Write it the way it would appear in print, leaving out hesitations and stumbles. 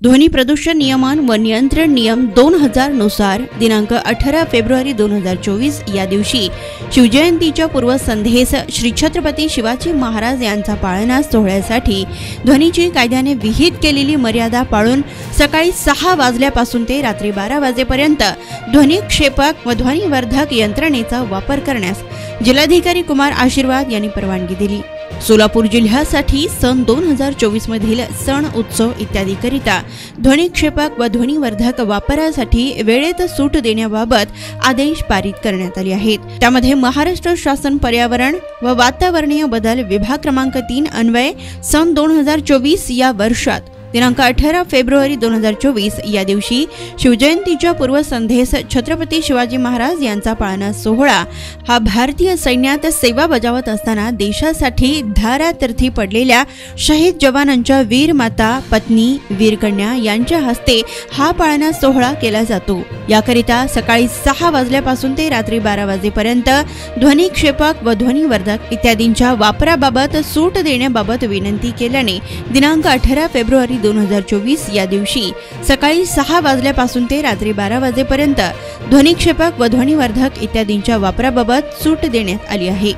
ध्वनी प्रदूषण नियमन व नियंत्रण नियम 2000 नुसार दिनांक 18 फेब्रुवारी 2024 या दिवशी शिवजयंतीच्या पूर्वसंध्येस श्री छत्रपती शिवाजी महाराज यांचा पाळणा सोहळ्यासाठी ध्वनीची कायद्याने विहित केलेली मर्यादा पाळून सकाळी 6 वाजल्यापासून ते रात्री 12 वाजेपर्यंत ध्वनिक्षेपक व ध्वनिवर्धक यंत्रणेचा वापर करण्यास जिल्हाधिकारी कुमार आशीर्वाद यांनी परवानगी दिली। सोलापूर जिल्ह्यासाठी सन 2024 मधील सण उत्सव इत्यादी करिता ध्वनिक्षेपक व ध्वनिवर्धक वापरासाठी वेळेत सूट देण्याबाबत आदेश पारित करण्यात आले आहेत। त्यामध्ये महाराष्ट्र शासन पर्यावरण व वातावरणीय बदल विभाग क्रमांक 3 अन्वये सन 2024 या वर्षात दिनांक 18 फेब्रुवारी 2024 या दिवशी शिवजयंतीच्या पूर्वसंध्येस छत्रपती शिवाजी महाराज यांचा पाळणा सोहळा हा भारतीय सैन्यात सेवा बजावत असताना देशासाठी धारातीर्थी पडलेल्या शहीद जवानांच्या वीर माता, पत्नी, वीरकन्या यांच्या हस्ते हा पाळणा सोहळा केला जातो। याकरिता सकाळी 6 वाजल्यापासून ते रात्री 12 वाजेपर्यंत ध्वनिक्षेपक व ध्वनिवर्धक इत्यादींच्या वापराबाबत सूट देण्याबाबत विनंती केल्याने दिनांक 18 फेब्रुवारी 2024 या दिवशी सकाळी 6 वाजल्यापासून ते रात्री 12 वाजेपर्यंत ध्वनिक्षेपक व ध्वनिवर्धक इत्यादींच्या वापराबाबत सूट देण्यात आली आहे।